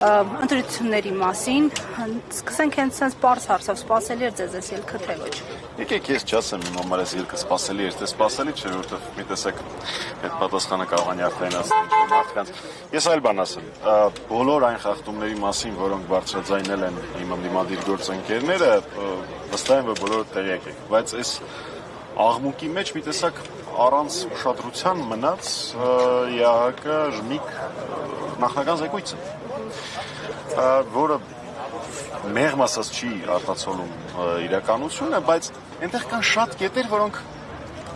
Ընտրությունների մասին, սկսենք հենց sense պարզ հարցով, սպասելի էր ձեզ այս ելքը թե ոչ։ Եկեք ես չասեմ իմ համար այս ելքը սպասելի էր, թե սպասելի չէ, որովհետև մի տեսակ այդ պատասխանը կարող են արտահայտել մարդկանց։ Ես այլ բան ասեմ, բոլոր այն խախտումների մասին, որոնք բարձրաձայնել են իմ ընդդիմադիր գործընկերները, վստահ եմ, որ բոլորը տեղյակ եք, բայց այս աղմուկի մեջ մի տեսակ առանց ուշադրության մնաց ԵԱՀԿ ժմիկ նախնական զեկույցը, որը մեղմ ասած չի արտացոլում իրականությունը, բայց այնտեղ կան շատ կետեր, որոնք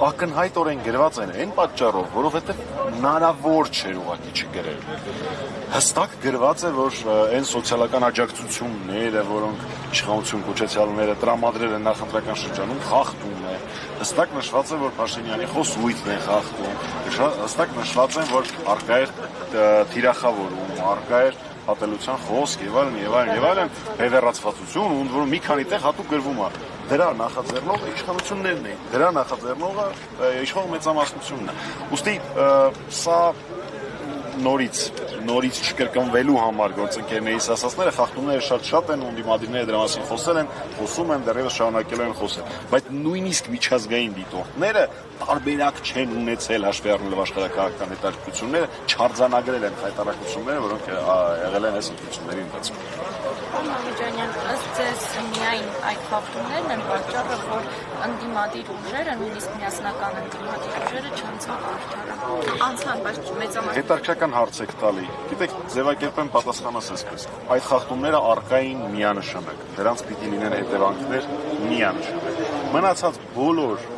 ակնհայտորեն գրված են այն պատճառով, որովհետև հնարավոր չէր ուղղակի չգրել։ Հստակ գրված է, որ այն սոցիալական աջակցությունները, որոնք իշխանություն կոչեցյալները տրամադրել են նախընտրական շրջանում, խախտում է։ Հստակ նշված է, որ Փաշինյանի խոսույթն է խախտում։ Հստակ նշված է, որ առկա է թիրախավորում, առկա է հատելության խոսք եւ այլն, բևեռացվածություն, ոնց որ մի քանի տեղ հատուկ գրվում է։ Դրա նախաձեռնողը իշխանություններն են, դրա նախաձեռնողը իշխող մեծամասնությունն է։ Ուստի սա նորից չկրկնվելու համար գործընկերներից ասածները խախտումները շատ են, ընդդիմադիրները դրա մասին խոսում են, դեռևս շարունակելու են խոսել, բայց նույնիսկ միջազգային դիտորդները տարբերակ չեն ունեցել հաշվի առնելով աշխարհակաղակական հետաքրքրությունները, չարձանագրել են հայտարարությունները, որոնք եղել են այս ընտրությունների ընթացքում։ Համիջանյան, ըստ ձեզ միայն այդ խախտումներն են պատճառը, որ ընդդիմադիր ուժերը, նույնիսկ միասնական ընդդիմադիր ուժերը չանցան արդարը։ Անցան, բայց մեծամասնություն։ Հետաքրքրական հարց եք տալի։ Գիտեք, ձևակերպեմ պատասխանս այսպես։ Այդ խախտումները առկային միանշանակ։ Դրանց պիտի լինեն հետևանքներ միանշանակ։ Մնացած բոլոր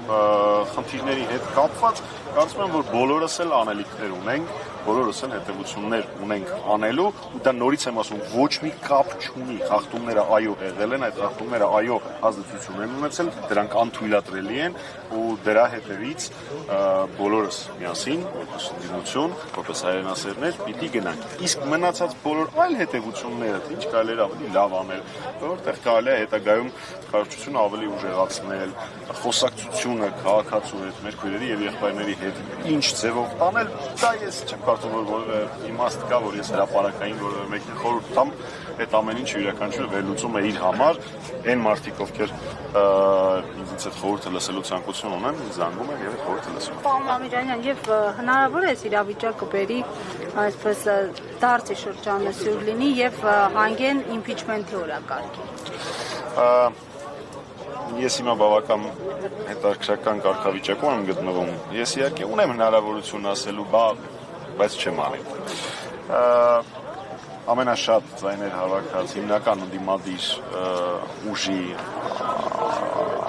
խնդիրների հետ կապված, կարծում եմ, որ բոլորս էլ անելիքներ ունենք, բոլորս էլ հետևություններ ունենք անելու, ու դա նորից եմ ասում, ոչ մի կապ չունի, խախտումները այո եղել են, այդ խախտումները այո ազդեցություն են ունեցել, դրանք անթույլատրելի են, ու դրա հետևից բոլորս միասին, որպես ընդդիմություն, որպես հայրենասերներ, պիտի գնանք։ Իսկ մնացած բոլոր այլ հետևությունները, ինչ կարելի է ավելի լավ անել, որտեղ կարելի է հետագայում կառավարությունը ավելի ուժեղացնել, խոսակցությունը քաղաքացու հետ, մեր քույրերի եւ եղբայրների հետ ինչ ձևով տանել, դա ես չեմ կարծում, որ իմաստ կա, որ ես հրապարակային որևէ մեկին խորհուրդ տամ, այդ ամեն ինչը յուրաքանչյուրը վերլուծում է իր համար, այն մարդիկ, ովքեր ինձ այդ խորհուրդը լսելու ցանկություն ունեն, զանգում են եւ այդ խորհուրդը լսում են։ Պարոն Համիջանյան, եւ հնարավոր է այս իրավիճակը բերի այսպես դարձի շրջանը սյուր լինի եւ հանգեն իմպիչմենթի օրակարգի։ Ես հիմա բավական հետաքրքրական կարգավիճակում եմ գտնվում։ Ես իհարկե ունեմ հնարավորություն ասելու, բայց չեմ անի։ Ամենաշատ ձայներ հավաքած հիմնական ընդդիմադիր ուժի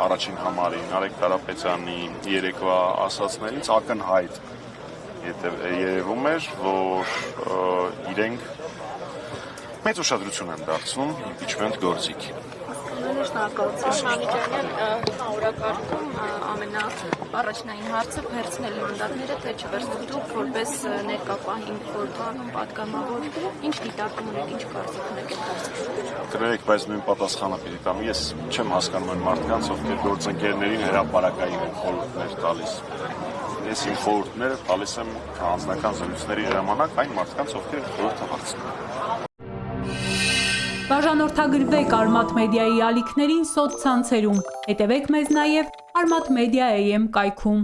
առաջին համարի Նարեկ Կարապետյանի երեկվա ասածներից ակնհայտ երևում էր, որ իրենք մեծ ուշադրություն են դարձնում իմպիչմենթ գործիքի։ Համիջանյան, օրակարգում ամենաառաջնային հարցը վերցնել մանդատները, թե չվերցնել դուք որպես ներկապահին խորհրդարանում պատգամավոր, ինչ դիտարկում ունեք, ինչ կարծիք ունեք այդ հարցի։ Կներեք, բայց նույն պատասխանը պիտի տամ։ Ես չեմ հասկանում այն մարդկանց, ովքեր գործընկերներին հրապարակային են խորհուրդներ տալիս։ Ես իմ խորհուրդները տալիս եմ անձնական զրույցների ժամանակ այն մարդկանց, ովքեր խորհուրդը հարցնում։ Բաժանորդագրվեք Արմաթ մեդիայի ալիքներին սոցցանցերում, հետևեք մեզ նաև Արմաթ Մեդիա AM կայքում։